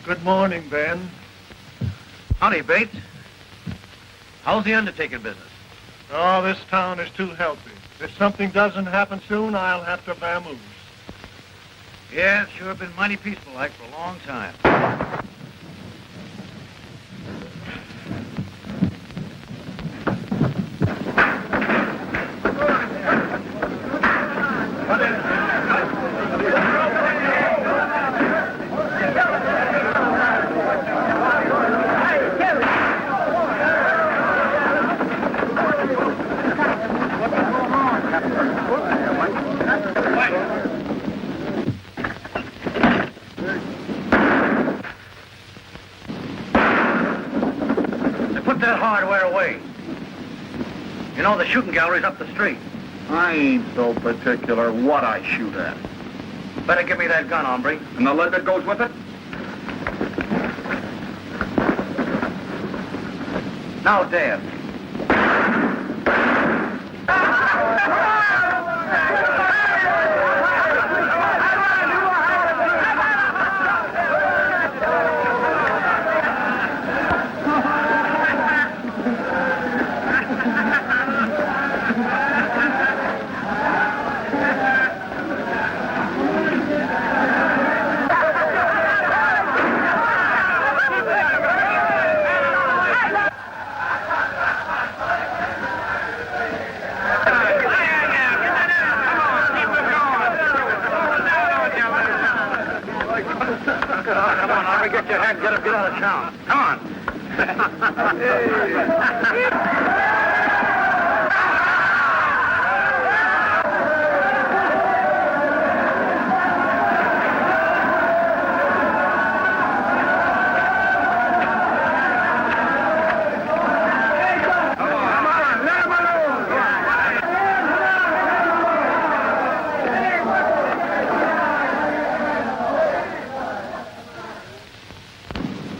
Good morning, Ben. Howdy, Bates. How's the undertaking business? Oh, this town is too healthy. If something doesn't happen soon, I'll have to vamoose. Yeah, it's sure been mighty peaceful like for a long time. Put that hardware away. You know the shooting gallery's up the street. I ain't so particular what I shoot at. Better give me that gun, hombre. And the lead that goes with it? Now, Dan. Get your head, get out of town. Come on.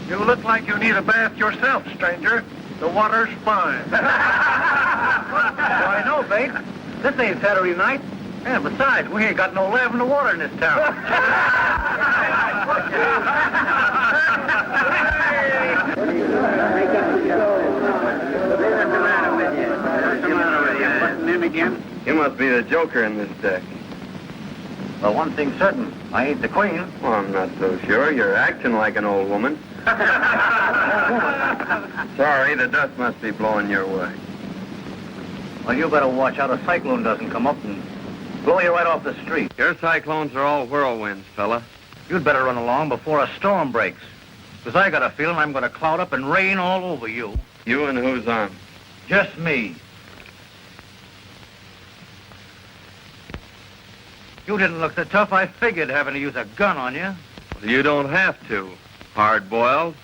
You look like you need a bath yourself, stranger. The water's fine. Well, I know, Bates. This ain't Saturday night. And besides, we ain't got no lavender water in this town. You must be the joker in this deck. Well, one thing's certain. I ain't the queen. Well, I'm not so sure. You're acting like an old woman. Sorry, the dust must be blowing your way. Well, you better watch out a cyclone doesn't come up and blow you right off the street. Your cyclones are all whirlwinds, fella. You'd better run along before a storm breaks. Because I got a feeling I'm going to cloud up and rain all over you. You and who's on? Just me. You didn't look so tough, I figured having to use a gun on you. You don't have to. Hard-boiled.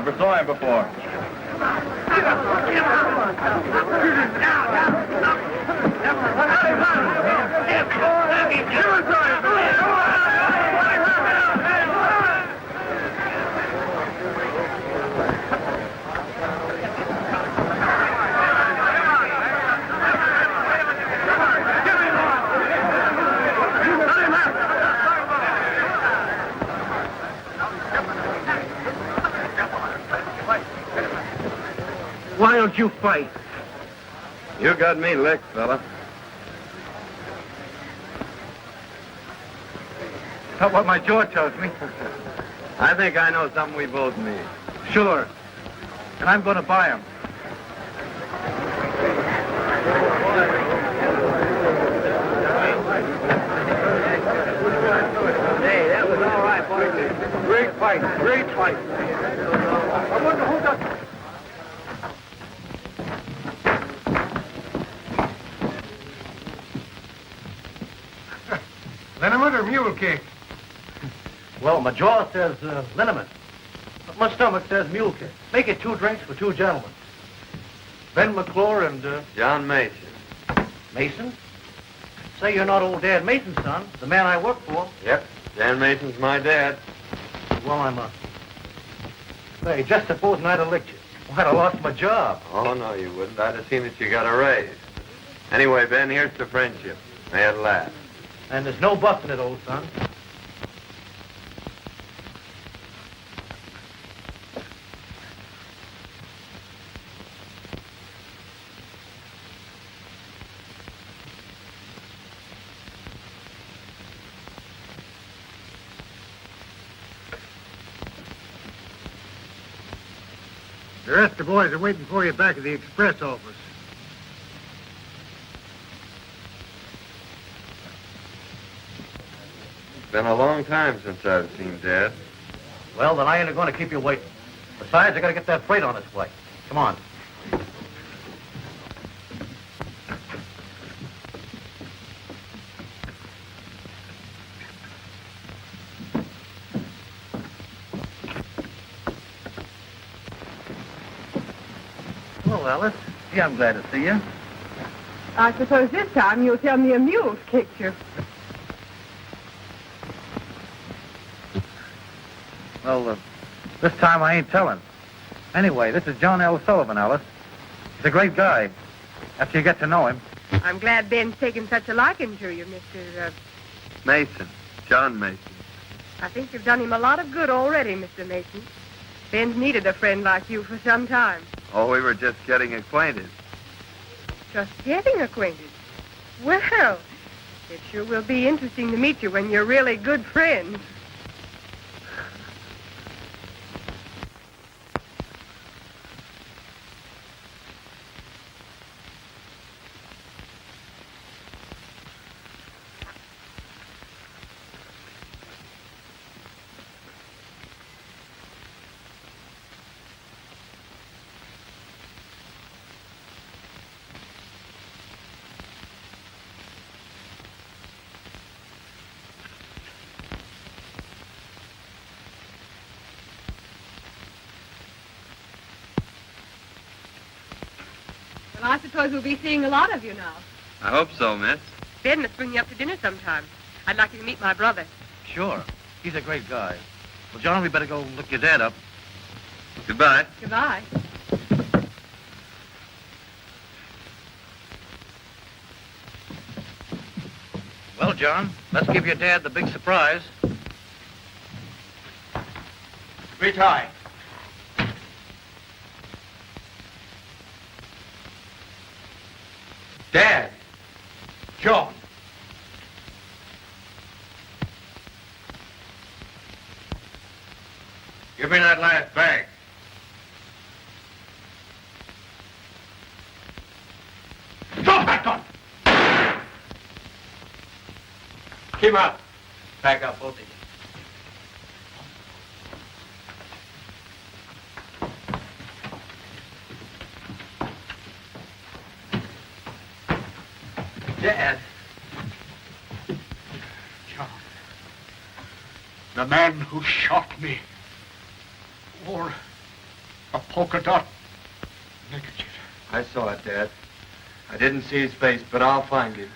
Never saw him before. Why don't you fight? You got me licked, fella. That's what my jaw tells me. I think I know something we both need. Sure. And I'm going to buy him. Hey, that was all right, boys. Great fight. Great fight. I wonder who got... Liniment or mule kick? Well, my jaw says liniment. But my stomach says mule kick. Make it 2 drinks for 2 gentlemen. Ben McClure and, John Mason. Mason? Say you're not old Dad Mason's son, the man I work for. Yep. Dan Mason's my dad. Well, I'm Say, just supposing I'd have licked you. Well, I'd have lost my job. Oh, no, you wouldn't. I'd have seen that you got a raise. Anyway, Ben, here's to friendship. May it last. And there's no busting it, old son. The rest of the boys are waiting for you back at the express office. It's been a long time since I've seen Dad. Well, then I ain't going to keep you waiting. Besides, I got to get that freight on its way. Come on. Hello, Alice. Gee, I'm glad to see you. I suppose this time you'll tell me a mule's kicked you. Well, this time I ain't telling. Anyway, this is John L. Sullivan, Alice. He's a great guy. After you get to know him. I'm glad Ben's taken such a liking to you, Mr. Mason. John Mason. I think you've done him a lot of good already, Mr. Mason. Ben's needed a friend like you for some time. Oh, we were just getting acquainted. Just getting acquainted. Well, it sure will be interesting to meet you when you're really good friends. Well, I suppose we'll be seeing a lot of you now. I hope so, miss. Ben must bring you up to dinner sometime. I'd like you to meet my brother. Sure. He's a great guy. Well, John, we better go look your dad up. Goodbye. Goodbye. Well, John, let's give your dad the big surprise. Reach high. Dad. John. Give me that last bag. Drop that gun! Keep up. Back up, both of you. Dad. John. The man who shot me. polka dot neckerchief. I saw it, Dad. I didn't see his face, but I'll find him.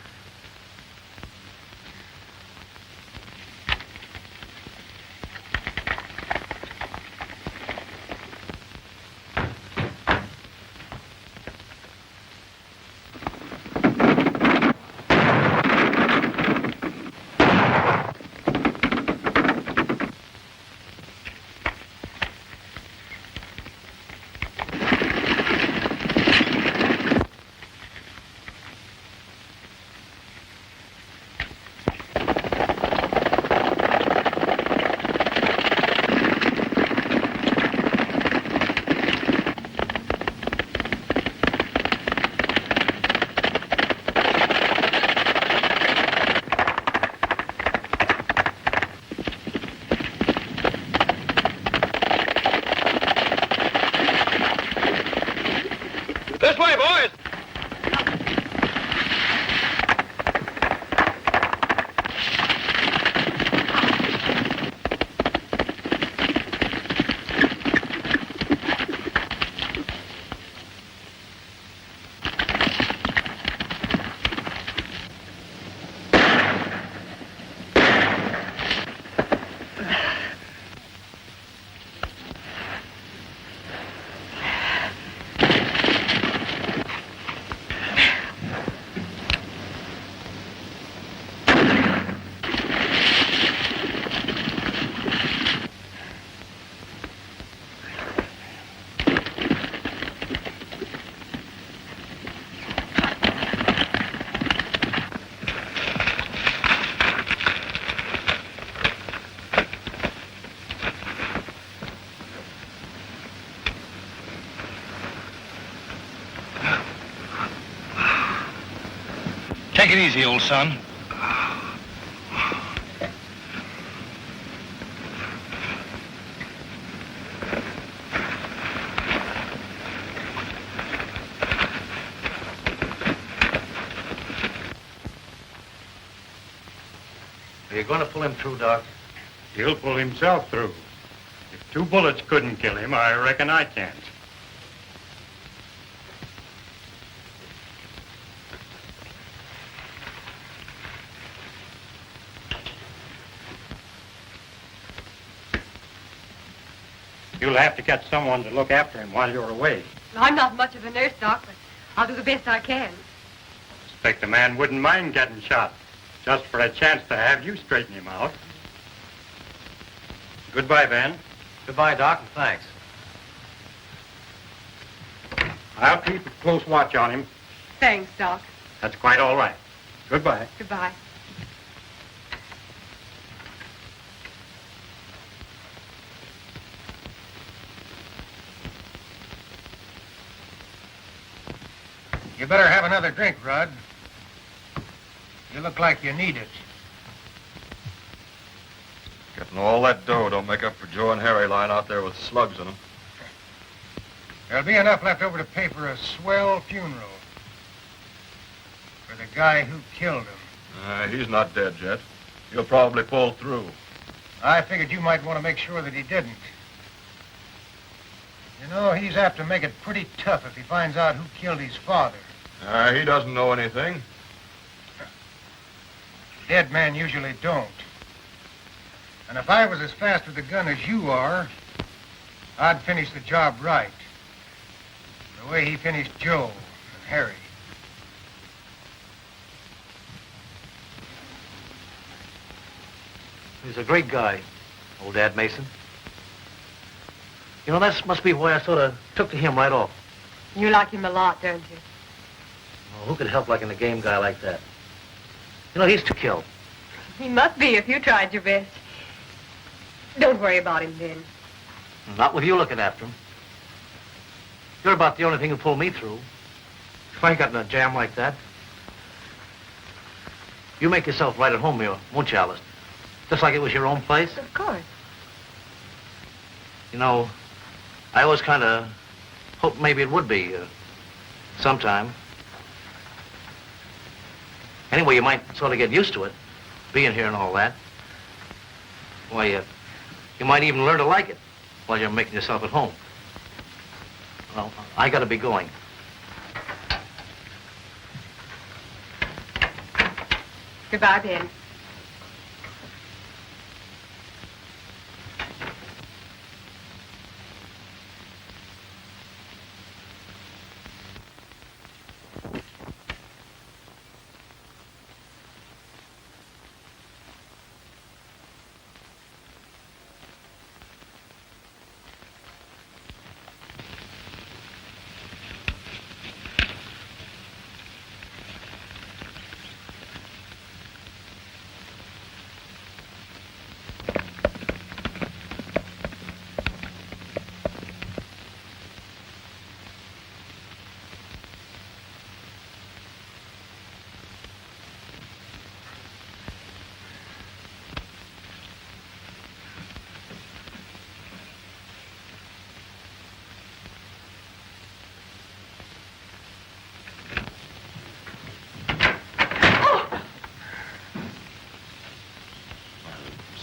This way, boys! Take it easy, old son. Are you going to pull him through, Doc? He'll pull himself through. If 2 bullets couldn't kill him, I reckon I can't. You'll have to get someone to look after him while you're away. I'm not much of a nurse, Doc, but I'll do the best I can. I suspect the man wouldn't mind getting shot, just for a chance to have you straighten him out. Goodbye, Ben. Goodbye, Doc, and thanks. I'll keep a close watch on him. Thanks, Doc. That's quite all right. Goodbye. Goodbye. You better have another drink, Rod. You look like you need it. Getting all that dough don't make up for Joe and Harry lying out there with slugs in them. There'll be enough left over to pay for a swell funeral for the guy who killed him. He's not dead yet. He'll probably pull through. I figured you might want to make sure that he didn't. You know, he's apt to make it pretty tough if he finds out who killed his father. He doesn't know anything. Dead men usually don't. And if I was as fast with a gun as you are, I'd finish the job right. The way he finished Joe and Harry. He's a great guy, old Dad Mason. You know, that must be why I sort of took to him right off. You like him a lot, don't you? Well, who could help liking a game guy like that? You know, he's to kill. He must be if you tried your best. Don't worry about him, Ben. Not with you looking after him. You're about the only thing who pulled me through. If I ain't got in a jam like that. You make yourself right at home here, won't you, Alice? Just like it was your own place. Of course. You know, I always kind of hoped maybe it would be sometime. Anyway, you might sort of get used to it, being here and all that. Why, you might even learn to like it while you're making yourself at home. Well, I gotta be going. Goodbye, Ben.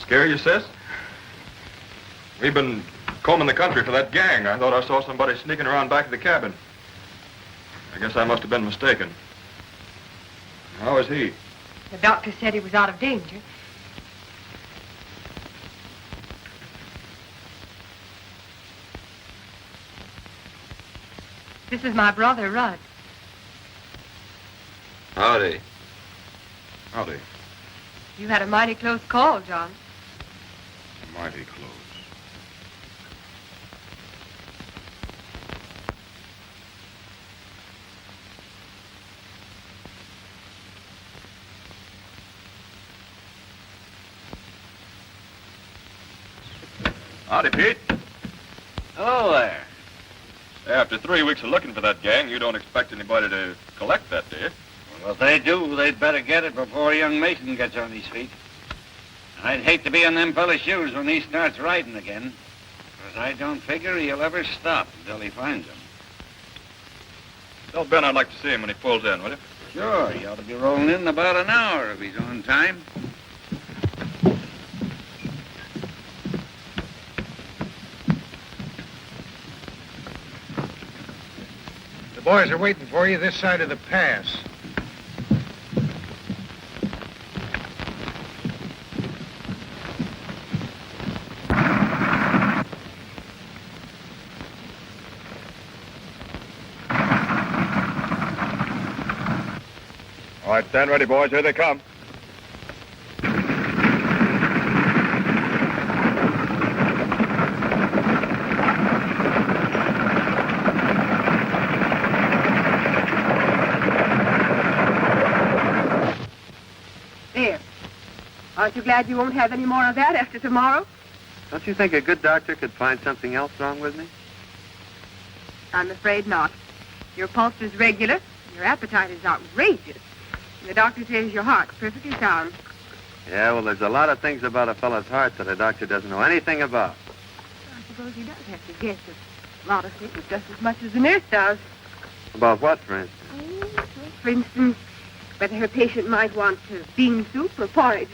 Scare you, sis? We've been combing the country for that gang. I thought I saw somebody sneaking around back of the cabin. I guess I must have been mistaken. How is he? The doctor said he was out of danger. This is my brother, Rudd. Howdy. Howdy. You had a mighty close call, John. Mighty close. Howdy, Pete. Hello there. After 3 weeks of looking for that gang, you don't expect anybody to collect that, do you? Well, if they do, they'd better get it before young Mason gets on his feet. I'd hate to be in them fella's shoes when he starts riding again, because I don't figure he'll ever stop until he finds them. Tell Ben I'd like to see him when he pulls in, will you? Sure, he ought to be rolling in about an hour if he's on time. The boys are waiting for you this side of the pass. All right, stand ready, boys. Here they come. There. Aren't you glad you won't have any more of that after tomorrow? Don't you think a good doctor could find something else wrong with me? I'm afraid not. Your pulse is regular. Your appetite is outrageous. And the doctor says your heart's perfectly sound. Yeah, well, there's a lot of things about a fellow's heart that a doctor doesn't know anything about. I suppose he does have to guess at a lot of things just as much as the nurse does. About what, for instance? For instance, whether her patient might want bean soup or porridge.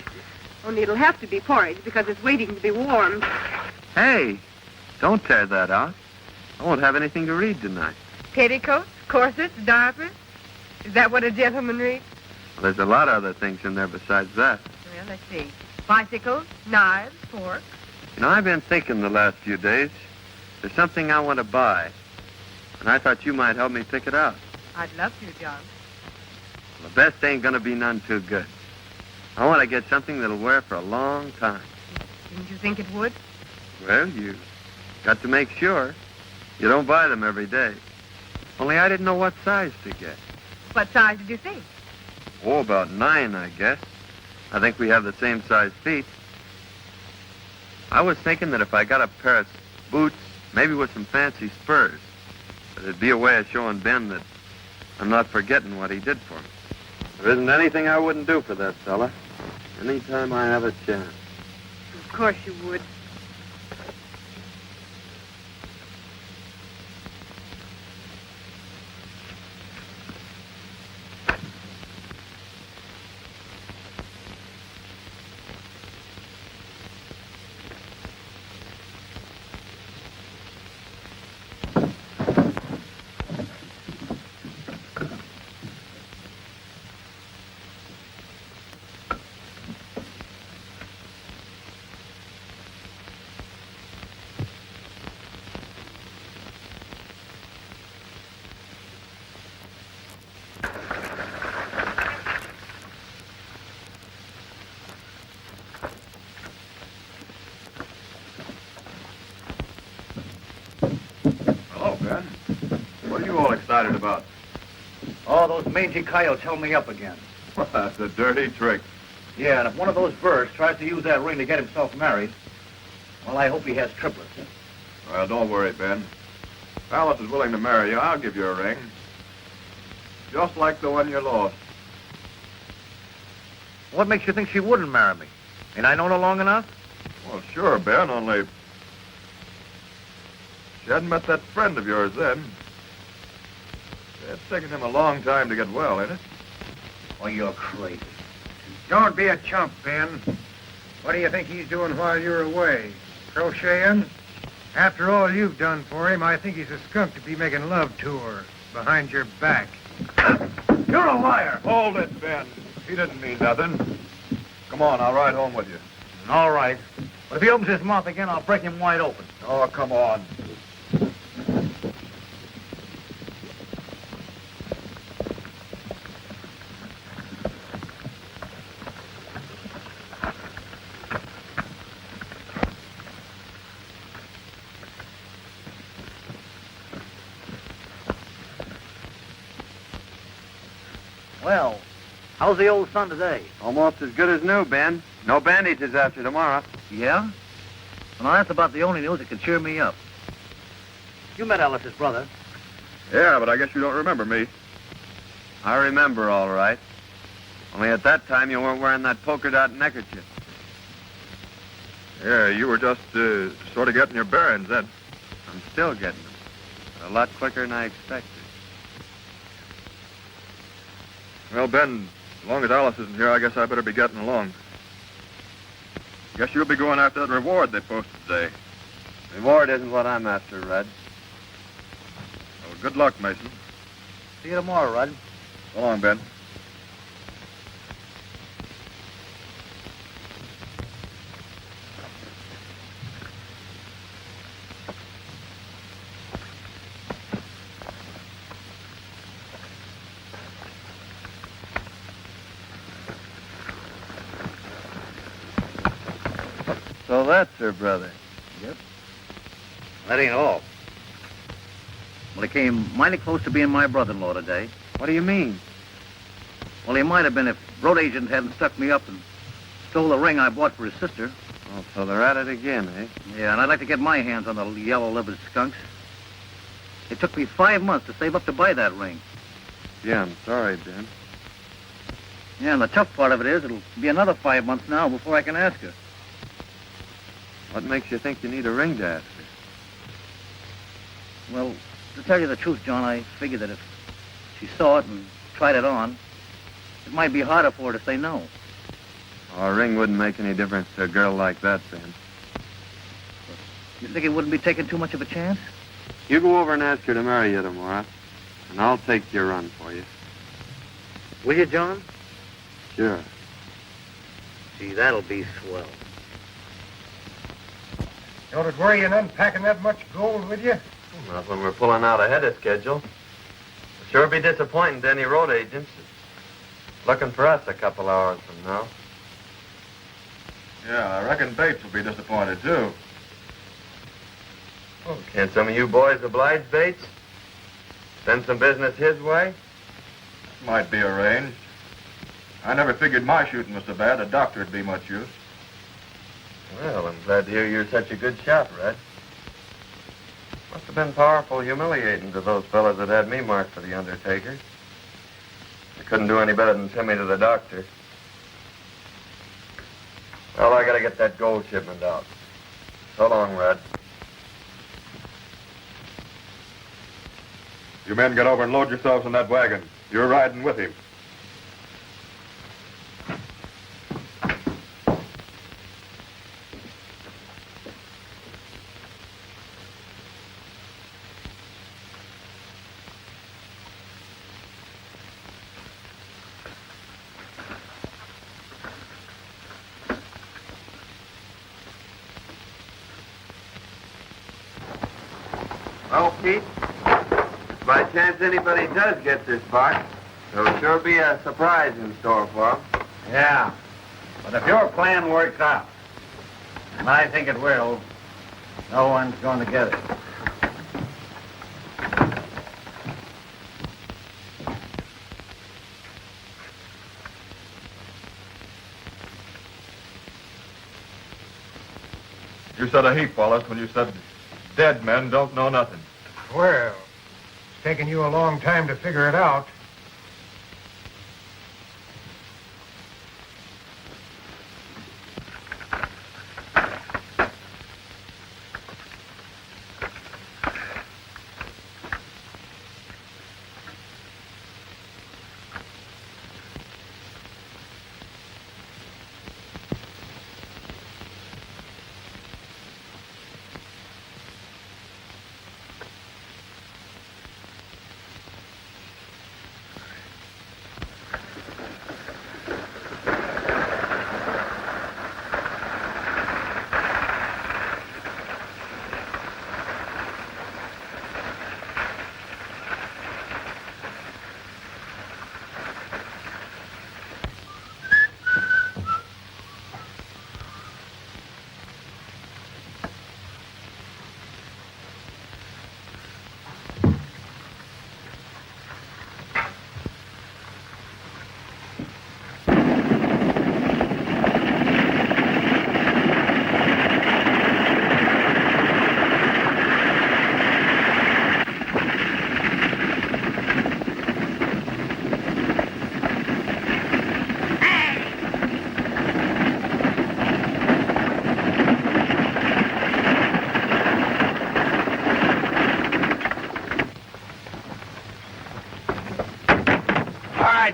Only it'll have to be porridge because it's waiting to be warmed. Hey, don't tear that out. I won't have anything to read tonight. Petticoats, corsets, diapers. Is that what a gentleman reads? Well, there's a lot of other things in there besides that. Well, let's see. Bicycles, knives, forks. You know, I've been thinking the last few days. There's something I want to buy. And I thought you might help me pick it out. I'd love to, John. The best ain't gonna be none too good. I want to get something that'll wear for a long time. Didn't you think it would? Well, you got to make sure. You don't buy them every day. Only I didn't know what size to get. What size did you think? Oh, about 9, I guess. I think we have the same size feet. I was thinking that if I got a pair of boots, maybe with some fancy spurs, that it'd be a way of showing Ben that I'm not forgetting what he did for me. There isn't anything I wouldn't do for that fella. Anytime I have a chance. Of course you would. excited about? Oh, those mangy coyotes held me up again. That's a dirty trick. Yeah, and if one of those birds tries to use that ring to get himself married, well, I hope he has triplets. Well, don't worry, Ben. If Alice is willing to marry you, I'll give you a ring. Just like the one you lost. What makes you think she wouldn't marry me? Ain't I known her long enough? Well, sure, Ben, only... She hadn't met that friend of yours then. It's taken him a long time to get well, ain't it? Oh, you're crazy. Don't be a chump, Ben. What do you think he's doing while you're away? Crocheting? After all you've done for him, I think he's a skunk to be making love to her behind your back. You're a liar. Hold it, Ben. He didn't mean nothing. Come on, I'll ride home with you. All right. But if he opens his mouth again, I'll break him wide open. Oh, come on. Well, how's the old sun today? Almost as good as new, Ben. No bandages after tomorrow. Yeah? Well, that's about the only news that can cheer me up. You met Alice's brother. Yeah, but I guess you don't remember me. I remember all right. Only at that time you weren't wearing that polka dot neckerchief. Yeah, you were just sort of getting your bearings then. I'm still getting them. But a lot quicker than I expected. Well, Ben, as long as Alice isn't here, I guess I better be getting along. Guess you'll be going after that reward they posted today. Reward isn't what I'm after, Red. Well, good luck, Mason. See you tomorrow, Rod. So long, Ben. So that's her brother. Yep. That ain't all. Well, he came mighty close to being my brother-in-law today. What do you mean? Well, he might have been if road agent hadn't stuck me up and stole the ring I bought for his sister. Oh, so they're at it again, eh? Yeah, and I'd like to get my hands on the yellow-livered skunks. It took me 5 months to save up to buy that ring. Yeah, I'm sorry, Ben. Yeah, and the tough part of it is it'll be another 5 months now before I can ask her. What makes you think you need a ring to ask her? Well, to tell you the truth, John, I figured that if she saw it and tried it on, it might be harder for her to say no. Oh, a ring wouldn't make any difference to a girl like that, Ben. You think it wouldn't be taking too much of a chance? You go over and ask her to marry you tomorrow, and I'll take your run for you. Will you, John? Sure. Gee, that'll be swell. Don't it worry you in unpacking that much gold with you? Not when we're pulling out ahead of schedule. It'll sure be disappointing to any road agents. Looking for us a couple hours from now. Yeah, I reckon Bates will be disappointed, too. Oh, can't some of you boys oblige Bates? Send some business his way? Might be arranged. I never figured my shooting was so bad a doctor would be much use. Well, I'm glad to hear you're such a good shot, Red. Must have been powerful humiliating to those fellas that had me marked for the Undertaker. They couldn't do any better than send me to the doctor. Well, I gotta get that gold shipment out. So long, Red. You men get over and load yourselves in that wagon. You're riding with him. Well, Pete, by chance anybody does get this far, there'll sure be a surprise in store for them. Yeah. But if your plan works out, and I think it will, no one's going to get it. you said a heap, Wallace, when you said dead men don't know nothing. Well, it's taken you a long time to figure it out.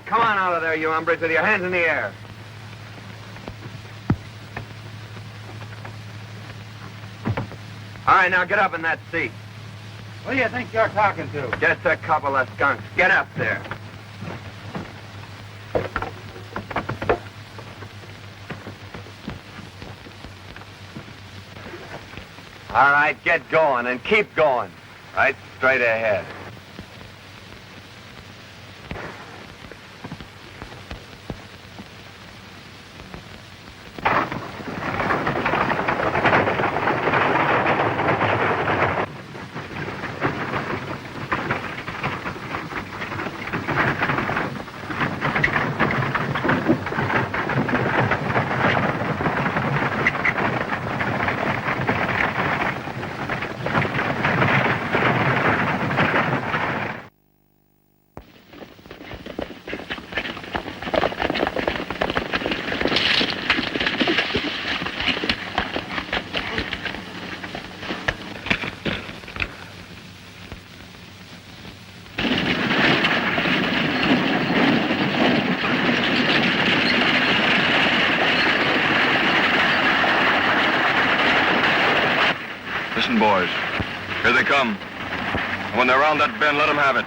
Come on out of there, you hombres, with your hands in the air. All right, now get up in that seat. Who do you think you're talking to? Just a couple of skunks. Get up there. All right, get going and keep going. Right straight ahead. Listen, boys. Here they come. And when they're around that bend, let them have it.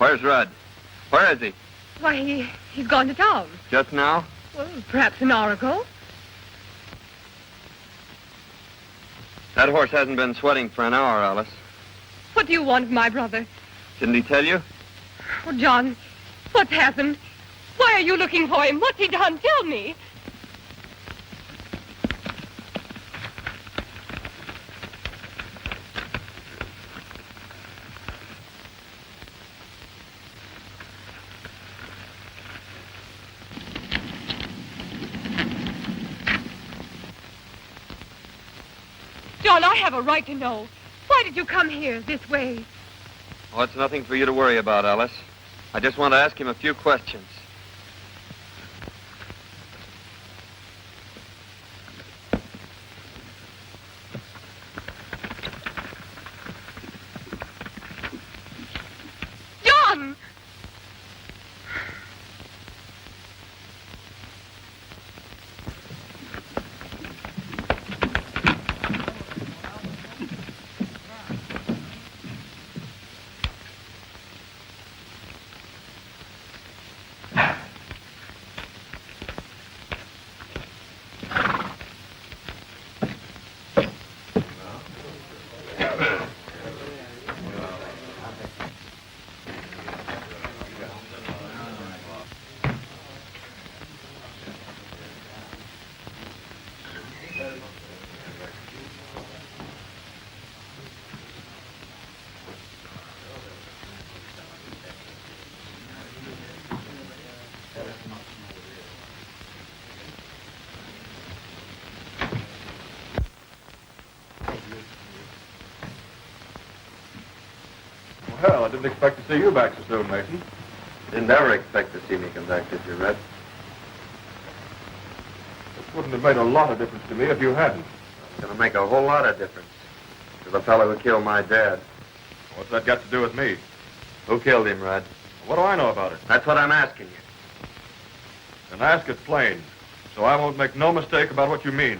Where's Rudd? Where is he? Why, he's gone to town. Just now? Well, perhaps an hour ago. That horse hasn't been sweating for an hour, Alice. What do you want of my brother? Didn't he tell you? Oh, John, what's happened? Why are you looking for him? What's he done? Tell me. John, I have a right to know. Why did you come here this way? Oh, it's nothing for you to worry about, Alice. I just want to ask him a few questions. John! Well, I didn't expect to see you back so soon, Mason. Didn't ever expect to see me come back, did you, Red? This wouldn't have made a lot of difference to me if you hadn't. It's going to make a whole lot of difference to the fellow who killed my dad. What's that got to do with me? Who killed him, Red? What do I know about it? That's what I'm asking you. Then ask it plain, so I won't make no mistake about what you mean.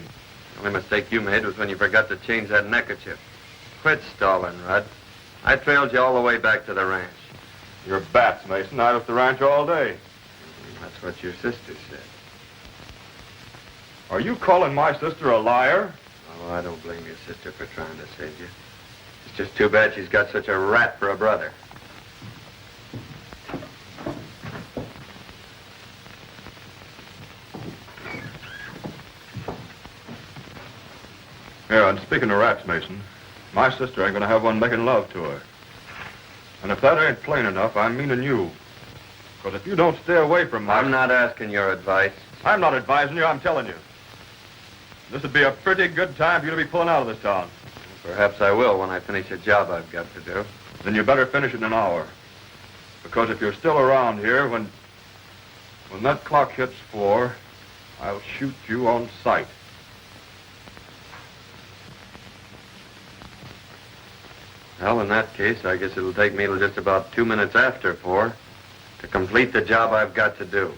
The only mistake you made was when you forgot to change that neckerchief. Quit stalling, Rudd. I trailed you all the way back to the ranch. You're bats, Mason. I was at the ranch all day. That's what your sister said. Are you calling my sister a liar? Oh, I don't blame your sister for trying to save you. It's just too bad she's got such a rat for a brother. Yeah, and speaking of rats, Mason, my sister ain't gonna have one making love to her. And if that ain't plain enough, I'm meaning you. Because if you don't stay away from my... I'm not asking your advice. I'm not advising you, I'm telling you. This would be a pretty good time for you to be pulling out of this town. Perhaps I will when I finish a job I've got to do. Then you better finish it in an hour. Because if you're still around here, when that clock hits 4, I'll shoot you on sight. Well, in that case, I guess it'll take me till just about 2 minutes after 4 to complete the job I've got to do.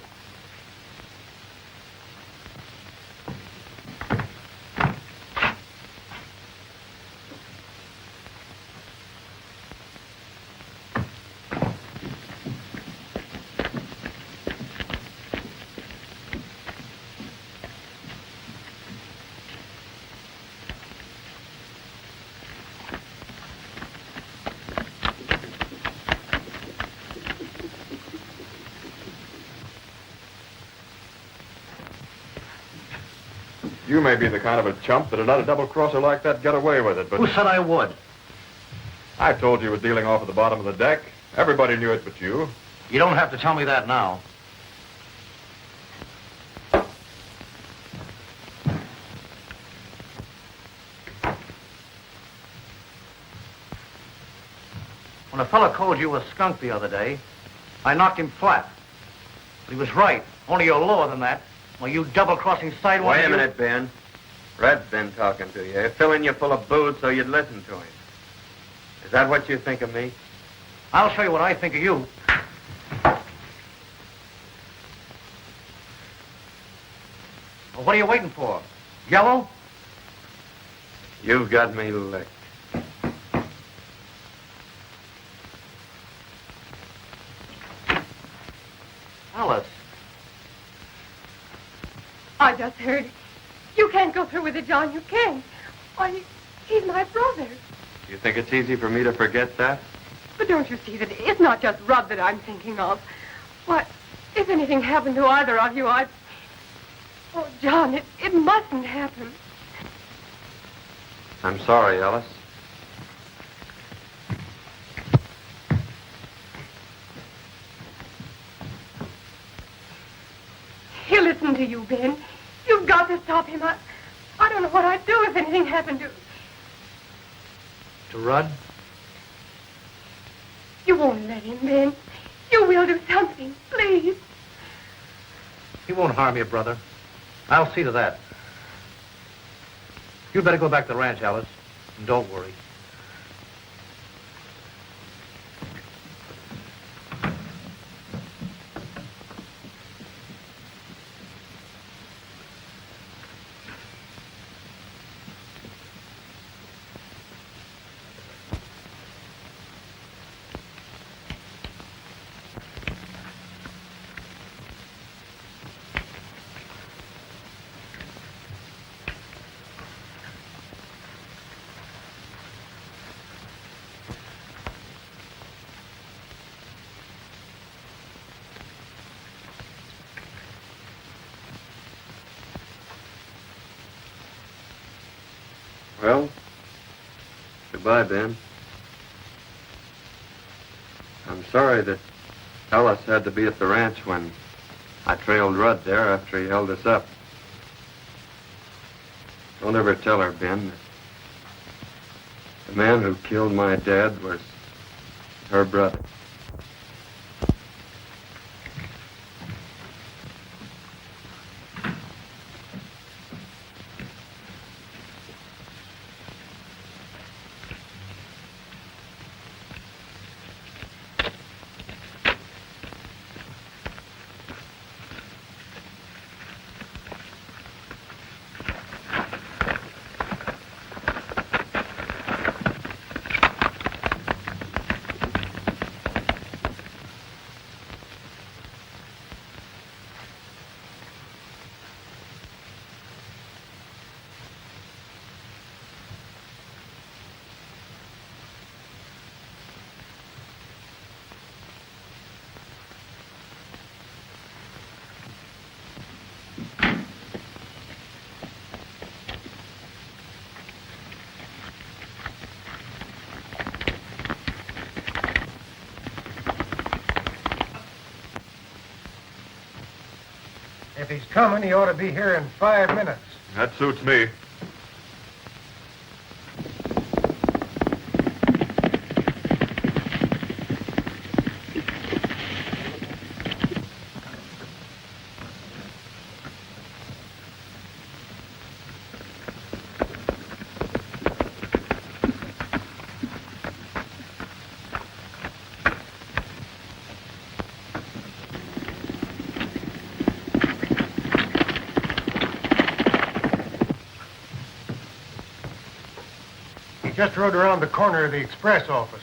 You may be the kind of a chump that'd let a double-crosser like that get away with it, but... Who said I would? I told you he was dealing off at the bottom of the deck. Everybody knew it but you. You don't have to tell me that now. When a fella called you a skunk the other day, I knocked him flat. But he was right. Only you're lower than that. Well, you double-crossing sidewalk... Wait a minute, Ben. Red's been talking to you. Filling you full of booze so you'd listen to him. Is that what you think of me? I'll show you what I think of you. Well, what are you waiting for? Yellow? You've got me licked. Alice. I just heard it. You can't go through with it, John. You can't. Why, he's my brother. You think it's easy for me to forget that? But don't you see that it's not just Rudd that I'm thinking of? Why, if anything happened to either of you, I'd... Oh, John, it mustn't happen. I'm sorry, Alice. He'll listen to you, Ben. You've got to stop him. I don't know what I'd do if anything happened to... To Rudd? You won't let him, Ben. You will do something, please. He won't harm you, brother. I'll see to that. You'd better go back to the ranch, Alice, and don't worry. Well, goodbye, Ben. I'm sorry that Alice had to be at the ranch when I trailed Rudd there after he held us up. Don't ever tell her, Ben, that the man who killed my dad was her brother. If he's coming, he ought to be here in 5 minutes. That suits me. Just rode around the corner of the express office.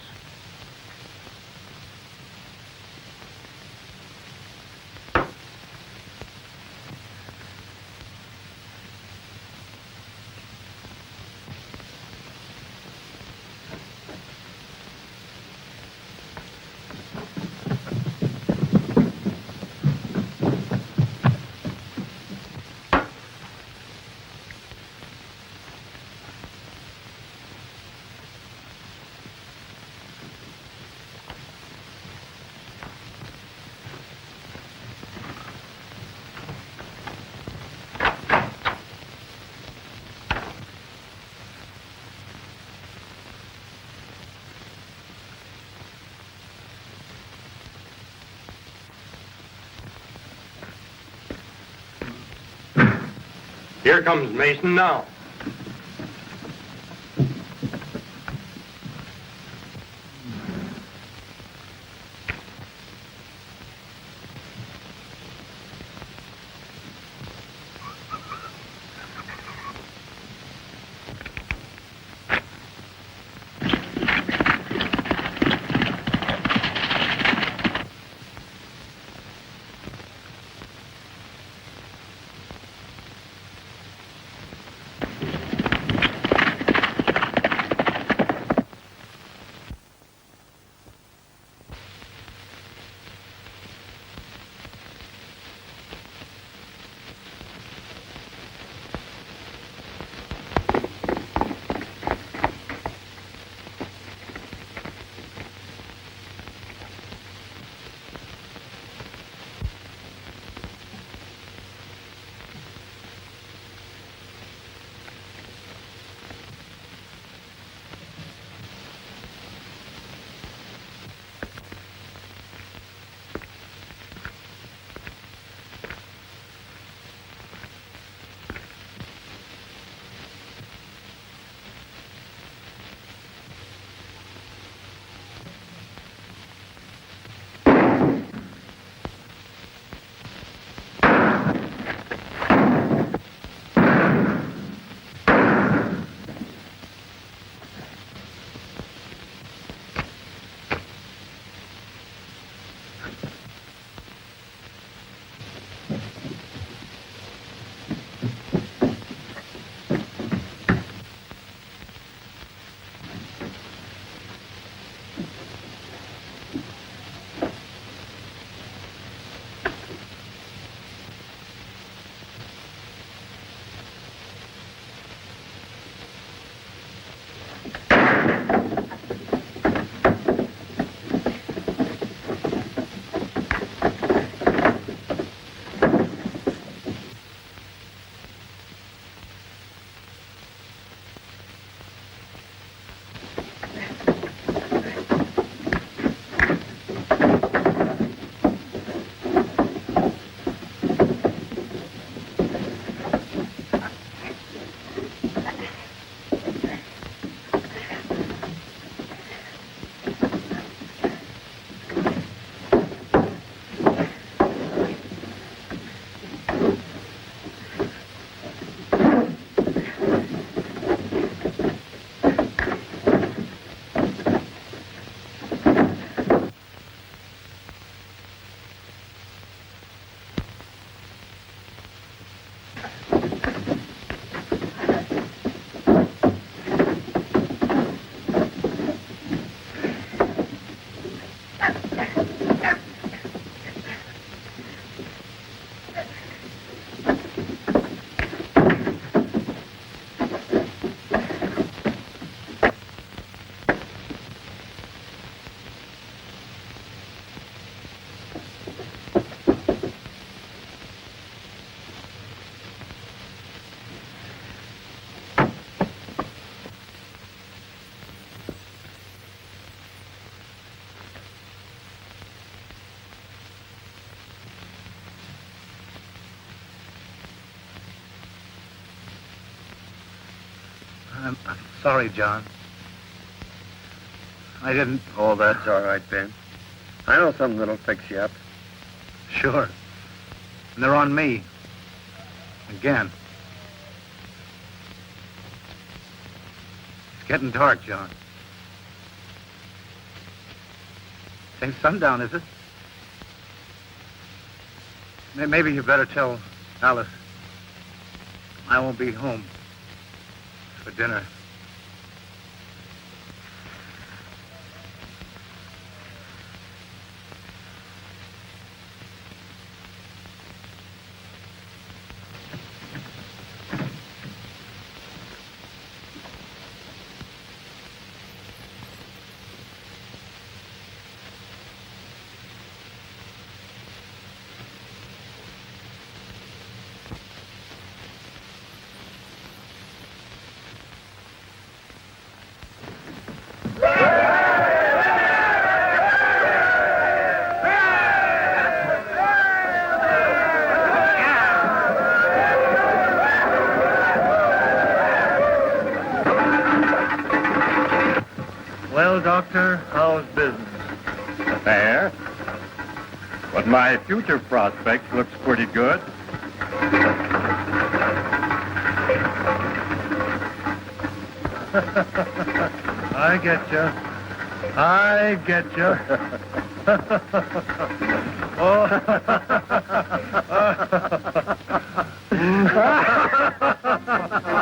Here comes Mason now. I'm sorry, John. I didn't... Oh, that's all right, Ben. I know something that'll fix you up. Sure. And they're on me. Again. It's getting dark, John. It ain't sundown, is it? Maybe you better tell Alice I won't be home for dinner. Well, Doctor, how's business? Fair. But my future prospects looks pretty good. I get you. I get you. Oh.